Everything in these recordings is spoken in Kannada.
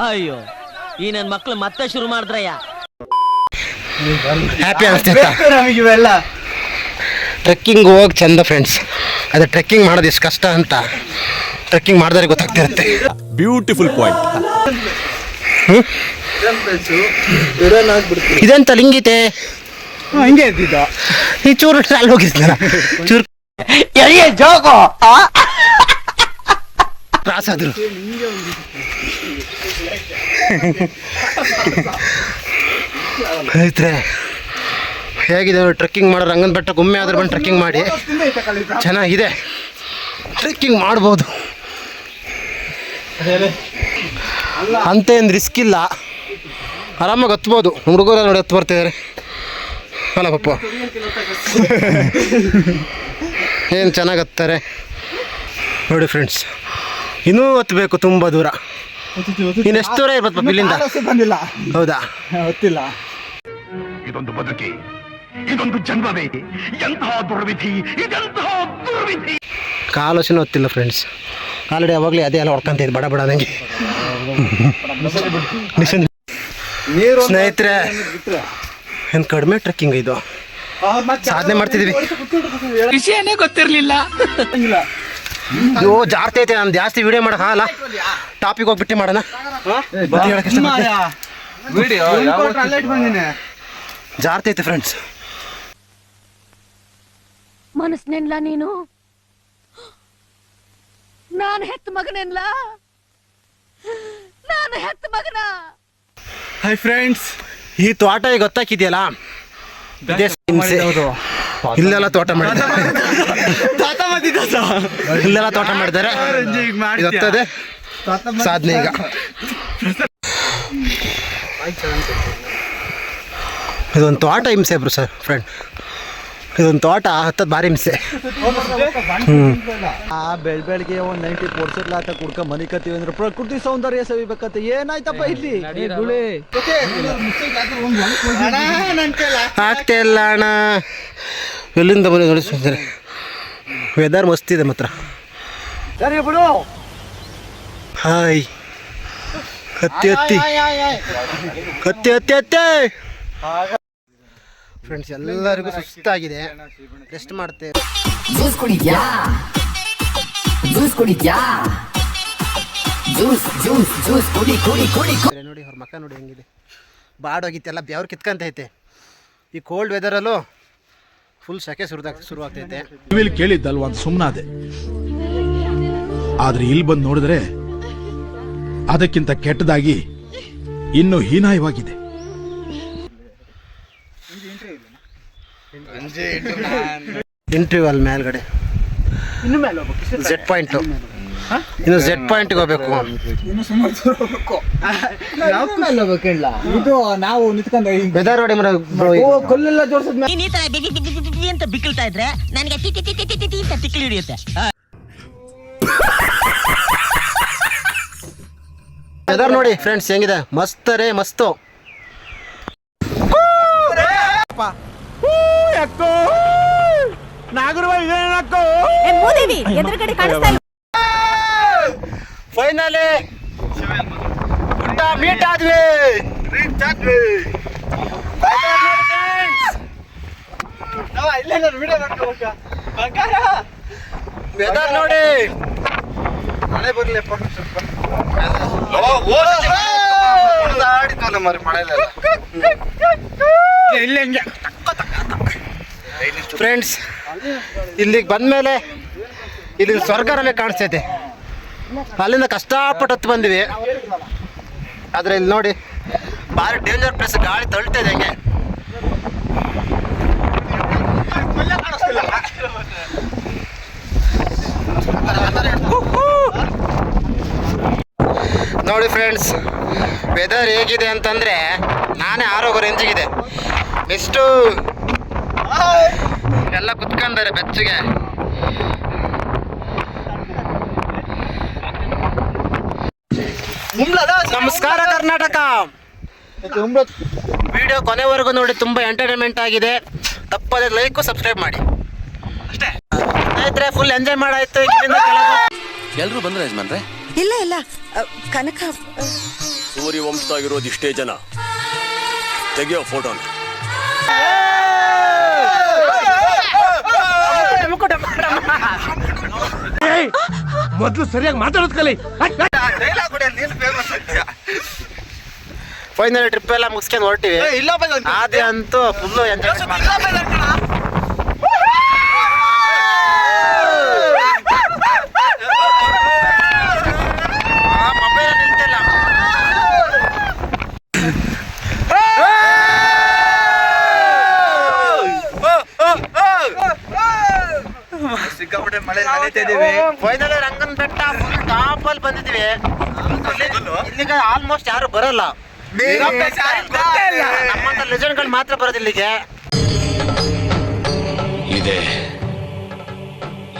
ಅಯ್ಯೋ ಈ ನನ್ ಮಕ್ಳು ಮತ್ತೆ ಶುರು ಮಾಡಿದ್ರಯ್ಯ. ಹ್ಯಾಪಿ ಅನಿಸ್ತೈತ ನಮಗೆ ಇವೆಲ್ಲ. ಟ್ರೆಕ್ಕಿಂಗ್ ಹೋಗಿ ಚಂದ ಫ್ರೆಂಡ್ಸ್. ಅದೇ ಟ್ರೆಕ್ಕಿಂಗ್ ಮಾಡೋದು ಎಷ್ಟು ಕಷ್ಟ ಅಂತ ಟ್ರೆಕ್ಕಿಂಗ್ ಮಾಡಿದ್ರೆ ಗೊತ್ತಾಗ್ತಿರುತ್ತೆ. Beautiful point. ಇದೆಂತ ಲಿಂಗಿತೆ ಹಿಂಗೆ ಇದ್ದಿದ್ದ ಈ ಚೂರು ಅಲ್ಲಿ ಹೋಗಿದ್ನ ಚೂರು ಜೋಗೋ ತ್ರಾಸಾದ್ರು. ಆಯ್ತ್ರೆ ಹೇಗಿದೆ ಟ್ರೆಕ್ಕಿಂಗ್ ಮಾಡೋ ರಂಗನ ಬೆಟ್ಟ ಒಮ್ಮೆ ಆದ್ರೆ ಬಂದು ಟ್ರೆಕ್ಕಿಂಗ್ ಮಾಡಿ ಚೆನ್ನಾಗಿದೆ. ಟ್ರೆಕ್ಕಿಂಗ್ ಮಾಡ್ಬೋದು ಅಂತ ಏನು ರಿಸ್ಕ್ ಇಲ್ಲ, ಆರಾಮಾಗಿ ಹತ್ಬೋದು. ಹುಡುಗರ ನೋಡಿ ಹತ್ತು ಬರ್ತಿದ್ದಾರೆ ಅಲ್ಲ ಪಪ್ಪ, ಏನು ಚೆನ್ನಾಗಿ ಹತ್ತಾರೆ ನೋಡಿ ಫ್ರೆಂಡ್ಸ್. ಇನ್ನೂ ಹತ್ತಬೇಕು ತುಂಬ ದೂರ. ಇನ್ನೆಷ್ಟು ದೂರ ಇರ್ಬೋದು ಪಪ್ಪ ಇಲ್ಲಿಂದ? ಬಂದಿಲ್ಲ. ಹೌದಾ? ಗೊತ್ತಿಲ್ಲ. ಇದೊಂದು ಬದುಕಿ, ಇದೊಂದು ಜನ್ಮವೇ, ಎಂತಹ ದುರ್ವಿಧಿ, ಇದೆಂತಹ ದುರ್ವಿಧಿ. ಕಾಲೋಶನೂ ಹೊತ್ತಿಲ್ಲ ಫ್ರೆಂಡ್ಸ್. ಆಲ್ರೆಡಿ ಅವಾಗಲೇ ಅದೇ ಎಲ್ಲ ಹೊಡ್ಕೊಂತಿದ್ದು ಬಡ ಬಡ ನನಗೆ. ಸ್ನೇಹಿತರೆ ಏನು ಕಡಿಮೆ ಟ್ರೆಕ್ಕಿಂಗ್ ಇದು, ಸಾಧನೆ ಮಾಡ್ತಿದ್ದೀವಿ. ವಿಷಯನೇ ಗೊತ್ತಿರ್ಲಿಲ್ಲ. ಅಯ್ಯೋ ಜಾಸ್ತಿ ಐತೆ, ನಾನು ಜಾಸ್ತಿ ವಿಡಿಯೋ ಮಾಡೋಕ್ಕಾಗಲ್ಲ. ಟಾಪಿಕ್ ಹೋಗ್ಬಿಟ್ಟು ಮಾಡೋಣ. ಜಾಸ್ತಿ ಐತೆ ಫ್ರೆಂಡ್ಸ್. ಮನಸ್ನೆನ್ಲ ನೀನು ನಾನು ಹೆತ್ತ ಮಗನೆನ್ಲ, ನಾನು ಹೆತ್ತ ಮಗನ. ಹೈ ಫ್ರೆಂಡ್ಸ್, ಈ ತೋಟ ಈಗ ಗೊತ್ತಾಕಿದೆಯಲ್ಲ, ಇಲ್ಲೆಲ್ಲ ತೋಟ ಮಾಡಿದ್ದಾರೆ, ಇಲ್ಲೆಲ್ಲ ತೋಟ ಮಾಡಿದ್ದಾರೆ. ಗೊತ್ತದೆ ಸಾಧನೆ ಈಗ. ಇದೊಂದು ತೋಟ ಹಿಂಸೆ ಬ್ರು ಸರ್ ಫ್ರೆಂಡ್, ಇದೊಂದು ತೋಟ ಹತ್ತದ ಭಾರಿ ಹಿಂಸೆ. ಬೆಳಗ್ಗೆ ಒಂದು 90% ಆತ ಕುಡ್ಕ ಮನಿ ಕತ್ತೀವಿ ಅಂದ್ರೆ ಪ್ರಕೃತಿ ಸೌಂದರ್ಯ ಸವಿಬೇಕಂತ ಏನಾಯ್ತಪ್ಪ ಇಲ್ಲಿ? ಆಗ್ತಾ ಇಲ್ಲ ಅಣ್ಣ, ಎಲ್ಲಿಂದ ಬಂದು ನೋಡಿ. ವೆದರ್ ಮಸ್ತ್ ಇದೆ ಮಾತ್ರ. ಸರಿ ಬಿಡು. ಹಾಯ್ ಹತ್ತಿ ಹತ್ತಿ ಹತ್ತಿ ಹತ್ತಿ ಹತ್ತಿ ಫ್ರೆಂಡ್ಸ್, ಎಲ್ಲರಿಗೂ ಸುಸ್ತಾಗಿದೆ, ರೆಸ್ಟ್ ಮಾಡ್ತೇವೆ. ಜ್ಯೂಸ್ ಕುಡಿದ್ಯಾ? ಜ್ಯೂಸ್ ಕುಡಿದ್ಯಾ? ಜ್ಯೂಸ್ ಜ್ಯೂಸ್ ಜ್ಯೂಸ್ ಕುಡಿ ಕುಡಿ ಕುಡಿ. ನೋಡಿ ಅವ್ರ ಮಕ್ಕ ನೋಡಿ ಹೆಂಗಿದೆ, ಬಾಡೋಗಿತ್ತೆಲ್ಲ ಬೆವ್ರು ಕಿತ್ಕೊಂತೈತೆ. ಈ ಕೋಲ್ಡ್ ವೆದರಲ್ಲೂ ಫುಲ್ ಸೆಕೆ ಶುರುವಾಗ್ತೈತೆ. ಟಿವಿಲಿ ಕೇಳಿದ್ದಲ್ವ ಅಂತ ಸುಮ್ಮನಾದೆ, ಆದ್ರೆ ಇಲ್ಲಿ ಬಂದು ನೋಡಿದ್ರೆ ಅದಕ್ಕಿಂತ ಕೆಟ್ಟದಾಗಿ ಇನ್ನು ಹೀನಾಯವಾಗಿದೆ. ಇಂಟರ್ವ್ಯೂ ಅಲ್ಲಿ ಮೇಲ್ಗಡೆ ಜೆಡ್ ಪಾಯಿಂಟ್, ಇನ್ನು ಜೆಡ್ ಪಾಯಿಂಟ್ಗೆ ಹೋಗ್ಬೇಕು. ಇದು ನಾವು ನಿಂತ್ಕೊಂಡ ವೆದರ್ ನೋಡಿ ಕೊಲ್ಲೆಲ್ಲ ಜೋಡಿಸಿದ್ಮೇಲೆ ನೀನ್ ಈ ತರ ಬಿಗಿ ಬಿಗಿ ಬಿಗಿ ಅಂತ ಬಿಕ್ಕಳ್ತಾ ಇದ್ರೆ ನನಗೆ T T T T T T ಅಂತ ತಿಕ್ಲಿ ಹಿಡಿಯುತ್ತೆ. ವೆದರ್ ನೋಡಿ ಫ್ರೆಂಡ್ಸ್ ಹೆಂಗಿದೆ, ಮಸ್ತ್ ರೇ ಮಸ್ತು. ಫೈನಲಿ ಗುಡ್ಡ ಮೀಟ್ ಆದ್ವಿ. ವೆದರ್ ನೋಡಿ, ಮಳೆ ಬರ್ಲಿಪ್ಪ ಫ್ರೆಂಡ್ಸ್. ಇಲ್ಲಿಗೆ ಬಂದ್ಮೇಲೆ ಇಲ್ಲಿ ಸ್ವರ್ಗರಲ್ಲೇ ಕಾಣಿಸ್ತೈತೆ. ಅಲ್ಲಿಂದ ಕಷ್ಟಪಟ್ಟು ಹತ್ತು ಬಂದ್ವಿ, ಆದರೆ ಇಲ್ಲಿ ನೋಡಿ ಭಾರಿ ಡೇಂಜರ್ ಪ್ಲೇಸ್, ಗಾಳಿ ತಳ್ತಾ ಇದೆ ಹೆಂಗೆ. ನೋಡಿ ಫ್ರೆಂಡ್ಸ್, ವೆದರ್ ಹೇಗಿದೆ ಅಂತಂದರೆ ನಾನೇ ಆರೋಗ್ಯ ರೇಂಜಿಗಿದೆ. ಎಷ್ಟು ಎಲ್ಲ ಕುತ್ಕೊಂಡಾರೆ ಬೆಚ್ಚಗೆ. ನಮಸ್ಕಾರ ಕರ್ನಾಟಕ. ವಿಡಿಯೋ ಕೊನೆವರೆಗೂ ನೋಡಿ, ತುಂಬ ಎಂಟರ್ಟೈನ್ಮೆಂಟ್ ಆಗಿದೆ. ತಪ್ಪದೆ ಲೈಕ್ ಸಬ್ಸ್ಕ್ರೈಬ್ ಮಾಡಿ ಅಷ್ಟೇ. ಸ್ನೇಹಿತರೆ ಫುಲ್ ಎಂಜಾಯ್ ಮಾಡಾಯ್ತು. ಎಲ್ರು ಬಂದ್ರೆ ಯಜಮಾನ್ರೆ? ಇಲ್ಲ ಇಲ್ಲ ಕನಕ ಸೂರ್ಯ ವಂಶದಾಗಿರೋದು ಇಷ್ಟೇ ಜನ. ತೆಗಿಯೋ ಫೋಟೋನ. ಮೊದಲು ಸರಿಯಾಗಿ ಮಾತಾಡೋದ್ ಕಲಿ. ಫೈನಲ್ ಟ್ರಿಪ್ ಎಲ್ಲ ಮುಗಿಸ್ಕೊಂಡು ಹೊರಟಿವಿ. ಅದೇ ಅಂತೂ ಫುಲ್ಲು ಎಂಜಾಯ್ ಮೊಬೈಲ್ ನಿಲ್ತಿಲ್ಲ. ಸಿಕ್ಕಾಪಟ್ಟೆ ಮಳೆ ನಡೀತಿದೀವಿ. Final Rangana Betta full top ಅಲ್ಲಿ ಬಂದಿದೀವಿ. ಇಲ್ಲಿಗೆ ಆಲ್ಮೋಸ್ಟ್ ಯಾರು ಬರಲ್ಲ, ನಮ್ಮಂತ ಲೆಜೆಂಡ್ಗಳು ಮಾತ್ರ ಬರೋದು ಇಲ್ಲಿಗೆ. ಇದೆ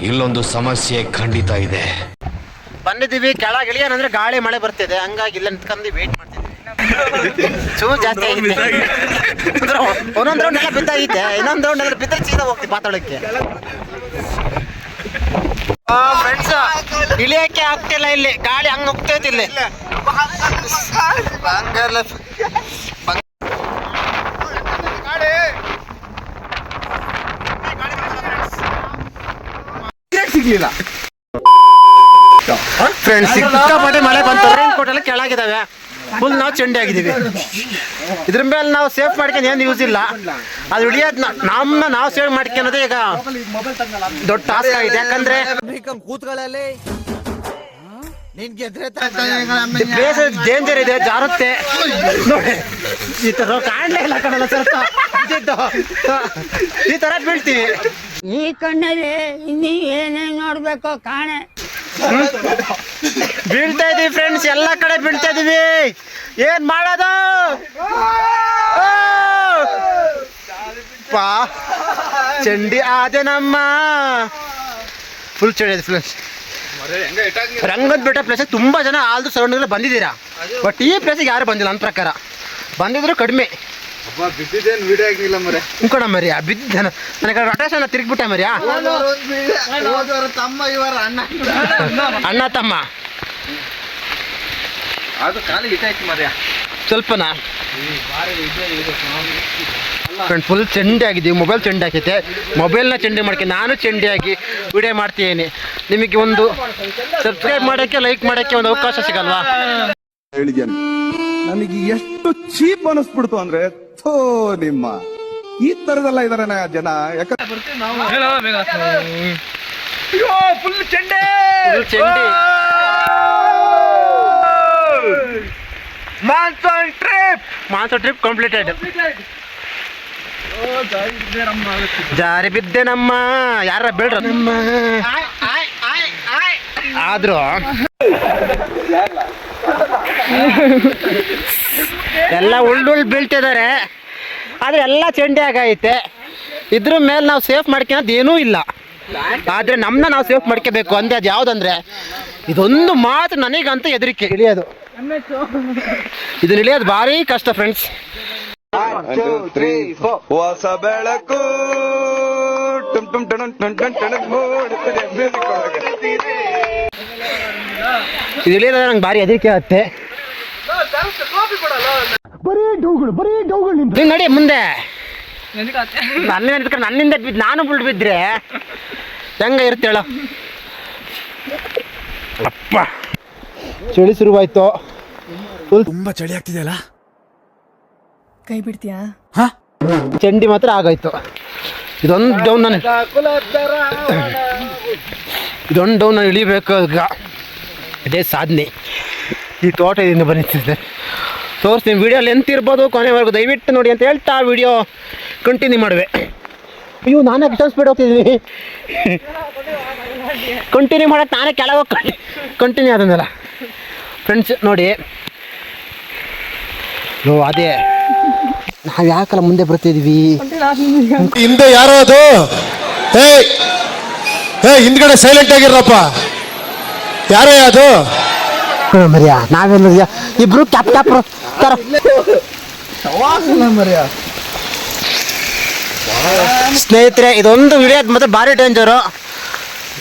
ಇಲ್ಲೊಂದು ಸಮಸ್ಯೆ ಖಂಡಿತ ಇದೆ. ಬಂದಿದ್ದೀವಿ, ಕೆಳಗೆ ಇಳಿಯೋಣಂದ್ರೆ ಗಾಳಿ ಮಳೆ ಬರ್ತಿದೆ, ಹಂಗಾಗಿ ಇಲ್ಲ ನಿಂತ್ಕೊಂಡು ವೇಟ್ ಮಾಡ್ತಿದ್ವಿ. ಚೂರು ಜಾಸ್ತಿ ಆಗಿದೆ. ಒಂದೊಂದು ರೌಂಡ್ ಎಲ್ಲ ಬಿದ್ದಾಗಿದೆ, ಇನ್ನೊಂದು ರೌಂಡ್ ಎಲ್ಲ ಬಿದ್ದರೆ ಸೀದಾ ಹೋಗ್ತೀವಿ ಪಾತಾಳಕ್ಕೆ. ಫ್ರೆಂಡ್ಸ್, ಇಳಿಯಕ್ಕೆ ಆಗ್ತಿಲ್ಲ, ಇಲ್ಲಿ ಗಾಳಿ ಹಂಗ್ ನುಗ್ತೈತಿ. ಇಲ್ಲಿ ಸಿಗ್ಲಿಲ್ಲ ಫ್ರೆಂಡ್ಸ್. ಸಿಕ್ಕಾಪಟ್ಟೆ ಮಳೆ ಬಂತು, ರೈನ್ ಕೋಟ್ ಎಲ್ಲ ಕೆಳಗಿದಾವೆ, ಫುಲ್ ನಾವು ಚಂಡಿ ಆಗಿದ್ದೀವಿ. ಇದ್ರ ಮೇಲೆ ನಾವು ಸೇಫ್ ಮಾಡ್ಕೊಂಡು ಏನು ಯೂಸ್ ಇಲ್ಲ. ಅದು ಹಿಡಿಯೋದು ನಾವು ಸೇವ್ ಮಾಡ್ಕೊಳ್ಳೋದೇ ಈಗ ದೊಡ್ಡ ಟಾಸ್ಕ್ ಆಗಿದೆ. ಯಾಕಂದ್ರೆ ಕೂತ್ಗಳಲ್ಲಿ ಪ್ಲೇಸ್ ಡೇಂಜರ್ ಇದೆ, ಜಾರುತ್ತೆ ನೋಡಿ. ಈ ತರ ಕಾಣಲೇ ಇಲ್ಲ ಕಣಲ್ಲ ಸ್ವಲ್ಪ ಈ ತರ ಬೀಳ್ತೀವಿ. ಈ ಕಣ್ಣಲ್ಲಿ ಇನ್ನೀ ಏನೇನ್ ನೋಡ್ಬೇಕೋ ಕಾಣೆ. ಬೀಳ್ತಾ ಇದೀವಿ ಫ್ರೆಂಡ್ಸ್, ಎಲ್ಲ ಕಡೆ ಬೀಳ್ತಾ ಇದೀವಿ. ಏನ್ ಮಾಡೋದು? ಪಾ ಚಂಡಿ ಆದೆ ನಮ್ಮ ಫುಲ್ ಚಂಡಿ ಇದೆ ಫ್ರೆಂಡ್ಸ್. ರಂಗದ ಬೆಟ್ಟ ಪ್ಲೇಸ್ ತುಂಬಾ ಜನ ಆಲ್ದು ಸರೌಂಡಿಂಗ್ ಬಂದಿದ್ದೀರಾ, ಬಟ್ ಈ ಪ್ಲೇಸಿಗೆ ಯಾರು ಬಂದಿಲ್ಲ ನನ್ನ ಪ್ರಕಾರ. ಬಂದಿದ್ರು ಕಡಿಮೆ. ಬಿದ್ದಿದ್ದೇನು ವಿಡಿಯೋ ಆಗಿಲ್ಲ ಮರೆ. ಇಂಕೋಣ ಮರಿಯಾ ಬಿದ್ದ ನನಗೆ ರೊಟೇಶನ್ ತಿರುಗ್ಬಿಟ್ಟೆ ಮರಿಯಾ. ತಮ್ಮ ಇವರ ಅಣ್ಣ ಅಣ್ಣ ತಮ್ಮ ಅದು ಕಾಲಿಗೆ ಇಟ್ಟಾಯ್ತು ಮರ್ಯಾ ಸ್ವಲ್ಪನಾ. ಫುಲ್ ಚಂಡಿ ಆಗಿದ್ದೀವಿ, ಮೊಬೈಲ್ ಚಂಡಿ ಆಗೈತೆ. ಮೊಬೈಲ್ನ ಚಂಡಿ ಮಾಡ್ಕೊಂಡು ನಾನು ಚಂಡಿಯಾಗಿ ವಿಡಿಯೋ ಮಾಡ್ತೀನಿ. ನಿಮಗೆ ಒಂದು ಸಬ್ಸ್ಕ್ರೈಬ್ ಮಾಡೋಕ್ಕೆ, ಲೈಕ್ ಮಾಡೋಕ್ಕೆ ಒಂದು ಅವಕಾಶ ಸಿಗಲ್ವಾ? ಹೇಳಿದ್ದೇನೆ, ನನಗೆ ಎಷ್ಟು ಚೀಪ್ ಅನಿಸ್ಬಿಡ್ತು ಅಂದ್ರೆ, ಥೋ ನಿಮ್ಮ ಈ ತರದೆಲ್ಲ ಇದಾರೆ ಜನ. ಯಾಕಂದ್ರೆ ಫುಲ್ ಚಂಡೆ. ಚಂಡಿ ಮಾನ್ಸೂನ್ ಟ್ರಿಪ್ ಕಂಪ್ಲೀಟೆಡ್. ಜಾರಿ ಬಿದ್ದೆ ನಮ್ಮ ಯಾರ ಬೇಡ್ರ ನಮ್ಮ. ಆದ್ರೂ ಎಲ್ಲ ಉಳ್ಳುಳ್ ಬೀಳ್ತಿದ್ದಾರೆ, ಆದ್ರೆ ಎಲ್ಲ ಚಂಡಿ ಆಗೈತೆ. ಇದ್ರ ಮೇಲೆ ನಾವು ಸೇಫ್ ಮಾಡ್ಕೊಳೋದು ಏನೂ ಇಲ್ಲ. ಆದ್ರೆ ನಮ್ಮನ್ನ ನಾವು ಸೇಫ್ ಮಾಡ್ಕೋಬೇಕು. ಅಂದೆ ಅದು ಯಾವ್ದಂದ್ರೆ ಇದೊಂದು ಮಾತು ನನಗಂತೂ ಹೆದರಿಕೆ. ಇಳಿಯೋದು, ಇದನ್ನ ಇಳಿಯೋದು ಭಾರಿ ಕಷ್ಟ ಫ್ರೆಂಡ್ಸ್. ಹೊಸ ಬೆಳಕು ಇದು ಇಳಿಯೋದ್ರೆ ನಂಗೆ ಭಾರಿ ಹೆದರಿಕೆ ಆಗುತ್ತೆ. ನೀನ್ ನಡಿ ಮುಂದೆ. ನನ್ನಿಂದ ಬಿದ್ದು ನಾನು ಬುಲ್ಡ್ ಬಿದ್ರೆ ಹೆಂಗ ಇರ್ತೇಳ. ಅಪ್ಪ ಚಳಿ ಶುರುವಾಯ್ತು. ತುಂಬಾ ಚಳಿ ಆಗ್ತಿದೆಯಲ್ಲ. ಕೈ ಬಿಡ್ತೀಯಾ? ಚಂಡಿ ಮಾತ್ರ ಆಗೋಯ್ತು. ಇದೊಂದು ಡೌನ್ ನಾನು ಇಳಿಬೇಕು. ಈಗ ಅದೇ ಸಾಧನೆ. ಈ ತೋಟದಿಂದ ಬಂದಿದೆ ತೋರಿಸ್ತೀನಿ. ವಿಡಿಯೋ ಲೆಂತ್ ಇರ್ಬೋದು, ಕೊನೆವರೆಗೂ ದಯವಿಟ್ಟು ನೋಡಿ ಅಂತ ಹೇಳ್ತಾ ವಿಡಿಯೋ ಕಂಟಿನ್ಯೂ ಮಾಡುವೆ. ಅಯ್ಯೋ ನಾನೇ ಗಿಟಾರ್ ಸ್ಪೀಡ್ ಹೋಗ್ತಿದ್ದೀನಿ. ಕಂಟಿನ್ಯೂ ಮಾಡೋಕ್ಕೆ ನಾನೇ ಕೆಳಗೆ ಹೋಗಿ ಕಂಟಿನ್ಯೂ ಆದನಲ್ಲ ಫ್ರೆಂಡ್ಸ್. ನೋಡಿ ಅದೇ ನಾವು ಯಾಕಲ್ಲ ಮುಂದೆ ಬರ್ತಿದ್ವಿ. ಹಿಂದೆ ಯಾರೋ ಅದು ಹಿಂದ್ಗಡೆ ಸೈಲೆಂಟ್ ಆಗಿರಪ್ಪ. ಯಾರೇ ಅದು ಮರಿಯಾ ನಾವೆಲ್ಲ ಇಬ್ರು ಕ್ಯಾಪ್ ಕ್ಯಾಪ್ ತರ ಮರ್ಯಾ. ಸ್ನೇಹಿತರೆ, ಇದೊಂದು ವಿಡಿಯೋದು ಮತ್ತೆ ಭಾರಿ ಡೇಂಜರು.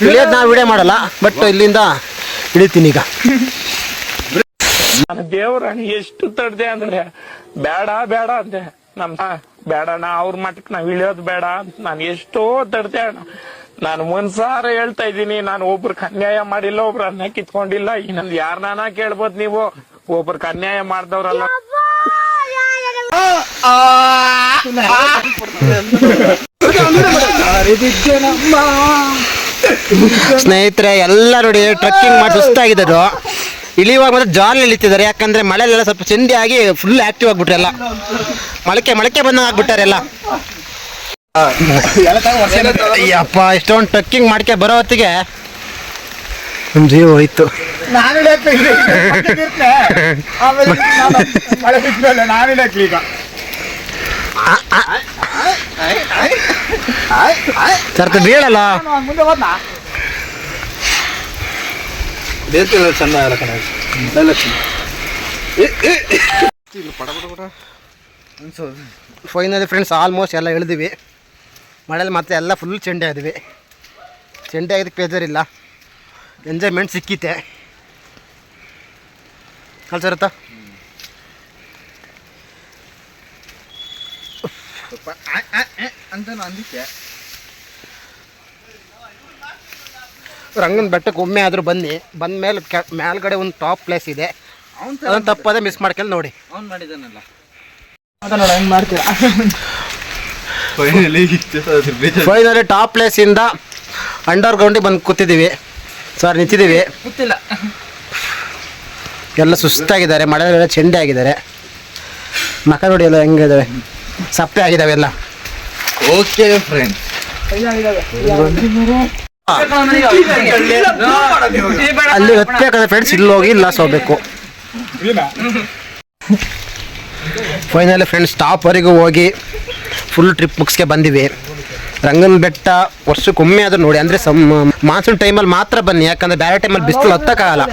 ಇಳಿಯೋದು ನಾವು ವಿಡಿಯೋ ಮಾಡಲ್ಲ, ಬಟ್ ಇಲ್ಲಿಂದ ಇಳಿತೀನಿ ಈಗ. ನಾನು ದೇವ್ರಾಣಿ ಎಷ್ಟು ತಡ್ದೆ ಅಂದ್ರೆ ಬೇಡ ಬೇಡ ಅಂದೆ ಬೇಡಣ್ಣ ಅವ್ರ ಮಟ್ಟಕ್ಕೆ ನಾವ್ ಇಳಿಯೋದು ಬೇಡ ಅಂತ ನಾನು ಎಷ್ಟೋ ತಡ್ದೆ ಅಣ್ಣ. ನಾನು ಒಂದ್ಸಾರ ಹೇಳ್ತಾ ಇದ್ದೀನಿ, ನಾನು ಒಬ್ರಿಗೆ ಅನ್ಯಾಯ ಮಾಡಿಲ್ಲ, ಒಬ್ರು ಅನ್ನ ಕಿತ್ಕೊಂಡಿಲ್ಲ. ಇನ್ನೊಂದು ಯಾರನ್ನ ಕೇಳ್ಬೋದು ನೀವು, ಒಬ್ರಿಗೆ ಅನ್ಯಾಯ ಮಾಡ್ದವ್ರಲ್ಲ. ಸ್ನೇಹಿತರೆ ಎಲ್ಲ ನೋಡಿ ಟ್ರೆಕ್ಕಿಂಗ್ ಮಾಡಿ ಸುಸ್ತಾಗಿದ್ದರು. ಇಳಿಯುವಾಗ ಮತ್ತೆ ಜಾಲಿ ಇಳಿತಿದ್ದಾರೆ, ಯಾಕಂದ್ರೆ ಮಳೆಲೆಲ್ಲ ಸ್ವಲ್ಪ ಚಂದಿ ಆಗಿ ಫುಲ್ ಆಕ್ಟಿವ್ ಆಗ್ಬಿಟ್ರೆ ಎಲ್ಲ ಮೊಳಕೆ ಬಂದಂಗೆ ಆಗ್ಬಿಟ್ಟಾರೆ ಎಲ್ಲ. ಅಯ್ಯಪ್ಪ ಇಷ್ಟೊಂದು ಟ್ರೆಕ್ಕಿಂಗ್ ಮಾಡ್ಕೆ ಬರೋ ಹೊತ್ತಿಗೆ ನಮ್ಮ ಜೀವ ಹೋಯ್ತು. ಸರ್ತ ಬೀಳಲ್ಲ ಫೈನಲಿ ಫ್ರೆಂಡ್ಸ್ ಆಲ್ಮೋಸ್ಟ್ ಎಲ್ಲ ಇಳಿದಿವಿ. ಮಳೆಯಲ್ಲಿ ಮತ್ತೆ ಎಲ್ಲ ಫುಲ್ ಚೆಂಡೆ ಆದ್ವಿ. ಚೆಂಡೆ ಆಗಿದ್ದಕ್ಕೆ ಬೇಜಾರಿಲ್ಲ, ಎಂಜಾಯ್ಮೆಂಟ್ ಸಿಕ್ಕಿತೆ ಕಲ್ಸರತ್ತ. ರಂಗನ ಬೆಟ್ಟಕ್ಕೆ ಒಮ್ಮೆ ಆದರೂ ಬನ್ನಿ. ಬಂದ ಮೇಲೆ ಮೇಲ್ಗಡೆ ಒಂದು ಟಾಪ್ ಪ್ಲೇಸ್ ಇದೆ, ಅದನ್ನು ತಪ್ಪದೆ ಮಿಸ್ ಮಾಡ್ಕೊಂಡು ನೋಡಿ. ಫೈನಲಿ ಟಾಪ್ ಪ್ಲೇಸಿಂದ ಅಂಡರ್ ಗ್ರೌಂಡಿಗೆ ಬಂದು ಕೂತಿದ್ದೀವಿ, ನಿಂತಿದ್ದೀವಿ. ಎಲ್ಲ ಸುಸ್ತಾಗಿದ್ದಾರೆ, ಮಳೆಯಲ್ಲೆಲ್ಲ ಚೆಂಡೆ ಆಗಿದ್ದಾರೆ. ಮಕ ನೋಡಿ ಎಲ್ಲ ಹೆಂಗಿದ್ದಾವೆ, ಸಪ್ಪೆ ಆಗಿದ್ದಾವೆ ಎಲ್ಲ. ಓಕೆ ಫ್ರೆಂಡ್ಸ್, ಅಲ್ಲಿ ಹತ್ಬೇಕಾದ್ರೆ ಫ್ರೆಂಡ್ಸ್ ಇಲ್ಲಿ ಹೋಗಿ ಲಾಸ್ ಹೋಗ್ಬೇಕು. ಫೈನಲಿ ಫ್ರೆಂಡ್ಸ್ ಟಾಪ್ವರೆಗೂ ಹೋಗಿ ಫುಲ್ ಟ್ರಿಪ್ ಮುಗಿಸ್ಕೆ ಬಂದಿವಿ. ರಂಗನ ಬೆಟ್ಟ ವರ್ಷಕ್ಕೊಮ್ಮೆ ಆದರೂ ನೋಡಿ, ಅಂದರೆ ಮಾನ್ಸೂನ್ ಟೈಮಲ್ಲಿ ಮಾತ್ರ ಬನ್ನಿ, ಯಾಕಂದರೆ ಬೇರೆ ಟೈಮಲ್ಲಿ ಬಿಸಿಲು ಹತ್ತಕ್ಕಾಗಲ್ಲ.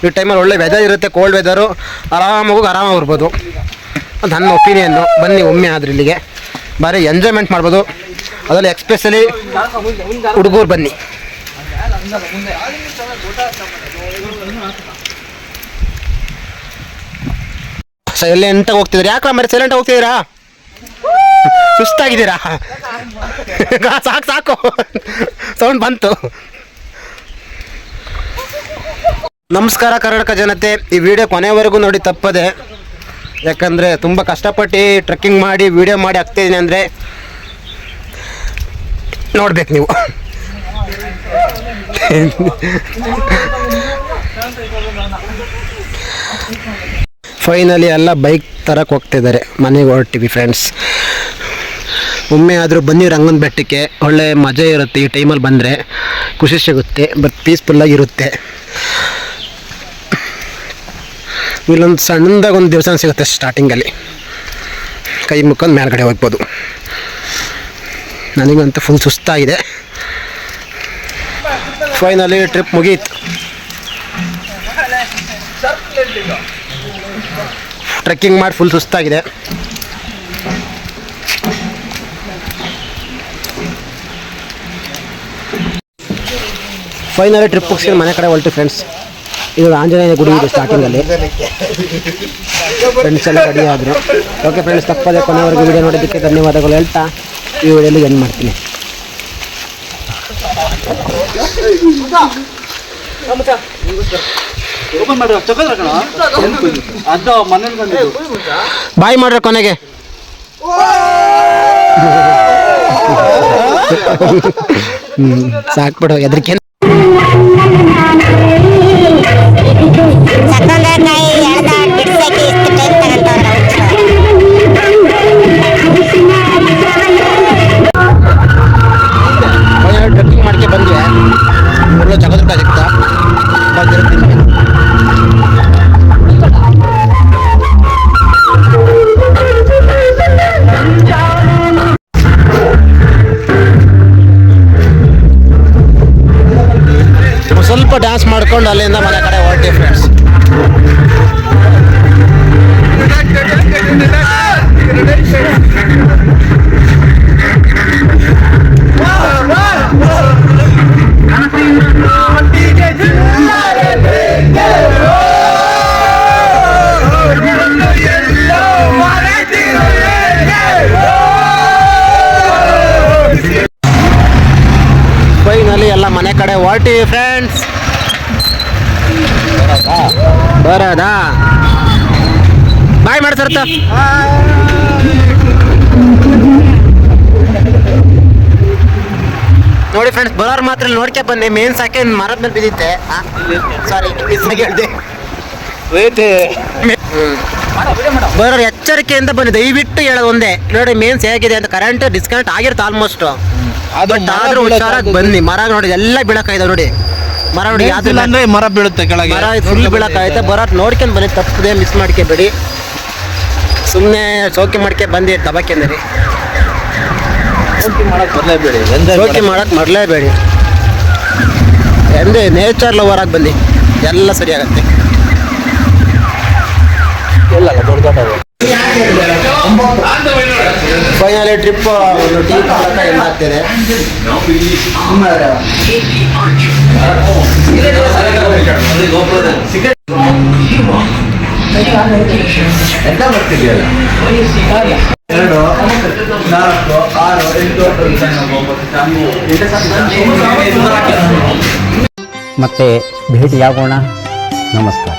ಈ ಟೈಮಲ್ಲಿ ಒಳ್ಳೆ ವೆದರ್ ಇರುತ್ತೆ, ಕೋಲ್ಡ್ ವೆದರು, ಆರಾಮಾಗಿ ಬರ್ಬೋದು ಅಂತ ನನ್ನ ಒಪಿನಿಯನ್ನು. ಬನ್ನಿ ಒಮ್ಮೆ ಆದ್ರೆ ಇಲ್ಲಿಗೆ, ಭಾರಿ ಎಂಜಾಯ್ಮೆಂಟ್ ಮಾಡ್ಬೋದು. ಅದರಲ್ಲಿ ಎಕ್ಸ್ಪೆಷಲಿ ಹುಡುಗರು ಬನ್ನಿ. ಸೈಲೆಂಟಾಗಿ ಹೋಗ್ತಿದ್ದೀರಾ? ಯಾಕೆ ಮರಿ ಸೈಲೆಂಟಾಗಿ ಹೋಗ್ತಿದ್ದೀರಾ? ಸುಸ್ತಾಗಿದ್ದೀರಾ? ಸಾಕು ಸೌಂಡ್ ಬಂತು. ನಮಸ್ಕಾರ ಕರ್ನಾಟಕ ಜನತೆ, ಈ ವಿಡಿಯೋ ಕೊನೆವರೆಗೂ ನೋಡಿ ತಪ್ಪದೆ, ಯಾಕಂದರೆ ತುಂಬ ಕಷ್ಟಪಟ್ಟು ಟ್ರೆಕ್ಕಿಂಗ್ ಮಾಡಿ ವಿಡಿಯೋ ಮಾಡಿ ಆಗ್ತಾಯಿದ್ದೀನಿ ಅಂದರೆ ನೋಡ್ಬೇಕು ನೀವು. ಫೈನಲಿ ಎಲ್ಲ ಬೈಕ್ ತರಕ್ಕೆ ಹೋಗ್ತಿದ್ದಾರೆ, ಮನೆಗೆ ಹೊರಟಿವಿ ಫ್ರೆಂಡ್ಸ್. ಒಮ್ಮೆ ಆದರೂ ಬನ್ನಿ ರಂಗನ ಬೆಟ್ಟಕ್ಕೆ, ಒಳ್ಳೆ ಮಜಾ ಇರುತ್ತೆ. ಈ ಟೈಮಲ್ಲಿ ಬಂದರೆ ಖುಷಿ ಸಿಗುತ್ತೆ, ಬಟ್ ಪೀಸ್ಫುಲ್ಲಾಗಿರುತ್ತೆ. ಇಲ್ಲೊಂದು ಸಣ್ಣದಾಗಿ ಒಂದು ದೇವಸ್ಥಾನ ಸಿಗುತ್ತೆ ಸ್ಟಾರ್ಟಿಂಗಲ್ಲಿ, ಕೈ ಮುಕ್ಕೊಂಡು ಮೇಲ್ಗಡೆ ಹೋಗ್ಬೋದು. ನನಗಂತೂ ಫುಲ್ ಸುಸ್ತಾಗಿದೆ. ಫೈನಲಿ ಟ್ರಿಪ್ ಮುಗೀತು. ಟ್ರೆಕ್ಕಿಂಗ್ ಮಾಡಿ ಫುಲ್ ಸುಸ್ತಾಗಿದೆ. ಫೈನಲಿ ಟ್ರಿಪ್ ಮುಗಿಸಿ ಮನೆ ಕಡೆ ಹೊರಟು ಫ್ರೆಂಡ್ಸ್. ಇದು ಆಂಜನೇಯ ಗುಡಿ ಇದೆ ಸ್ಟಾರ್ಟಿಂಗಲ್ಲಿ. ಫ್ರೆಂಡ್ಸ್ ಎಲ್ಲ ರೆಡಿ ಆದರು. ಓಕೆ ಫ್ರೆಂಡ್ಸ್, ತಪ್ಪದೆ ಕೊನೆವರೆಗೂ ವಿಡಿಯೋ ನೋಡೋದಕ್ಕೆ ಧನ್ಯವಾದಗಳು ಹೇಳ್ತಾ ಈ ವಿಡಿಯೋಲಿ ಎಂಡ್ ಮಾಡ್ತೀನಿ. ಬಾಯ್ ಮಾಡ್ರ ಕೊನೆಗೆ. ಸಾಕ್ಬಿಡು, ಎದ್ರಿಕೆ ಟ್ರೆಕ್ಕಿಂಗ್ ಮಾಡ್ಕೆ ಬಂದ್ವಿ. ಒಳ್ಳೆ ಜಗದುಟ ಸಿಗ್ತಾ ಬಂದಿರ್ತೀನಿ. ಸ್ವಲ್ಪ ಡ್ಯಾನ್ಸ್ ಮಾಡ್ಕೊಂಡು ಅಲ್ಲಿಂದ ಮನೆ ಕಡೆ ಹೊರಟಿ ಫ್ರೆಂಡ್ಸ್. ಹೊರಟಿವಿ ಫ್ರೆಂಡ್ಸ್. ಬರೋದಾ? ಬಾಯ್ ಮಾಡ್ಸರ್ತ. ನೋಡಿ ಫ್ರೆಂಡ್ಸ್, ಬರೋರು ಮಾತ್ರ ನೋಡ್ಕೆ ಬಂದೆ. ಮೇನ್ ಸಾಕೆ ಮರದ ಮೇಲೆ ಬಿದ್ದಿತ್ತೆ. ಸಾರಿ, ಹೇಳ್ದೆ. ಬರೋರು ಎಚ್ಚರಿಕೆಯಿಂದ ಬನ್ನಿ, ದಯವಿಟ್ಟು ಹೇಳೋದು ಒಂದೇ. ನೋಡಿ ಮೇನ್ಸ್ ಹೇಗಿದೆ ಅಂತ. ಕರೆಂಟ್ ಡಿಸ್ಕನೆಕ್ಟ್ ಆಗಿರುತ್ತೆ ಆಲ್ಮೋಸ್ಟ್. ಬಟ್ ಆದ್ರೂ ಹುಷಾರಾಗಿ ಬನ್ನಿ. ಮರ ನೋಡಿ ಎಲ್ಲ ಬೀಳಕ್ಕಾಯ್ದಾವ ನೋಡಿ. ಮರ ನೋಡಿ ಅಂದ್ರೆ ಮರ ಬೀಳುತ್ತೆ ಕೆಳಗೆ. ಮರ ಫುಲ್ ಬೀಳಕ್ಕಾಯ್ತೆ. ಬರೋರು ನೋಡ್ಕೊಂಡು ಬನ್ನಿ, ತಪ್ಪದೆ ಮಿಸ್ ಮಾಡ್ಕೊಬೇಡಿ. ಸುಮ್ಮನೆ ಶೋಕಿ ಮಾಡ್ಕೆ ಬಂದು ದಬಾಕೆಂದ್ರಿ. ಶೋಕಿ ಮಾಡಕ್ ಮರಲೇಬೇಡಿ. ಎಂದೇ ನೇಚರ್ ಲವರ್ ಆಗಿ ಬನ್ನಿ, ಎಲ್ಲ ಸರಿಯಾಗತ್ತೆ. ಫೈನಲಿ ಟ್ರಿಪ್ ಒಂದು ಟೀ ಕಾಲಕ್ಕ ಏನಾಗ್ತಿದೆ. ಮತ್ತೆ ಭೇಟಿಯಾಗೋಣ. ನಮಸ್ಕಾರ.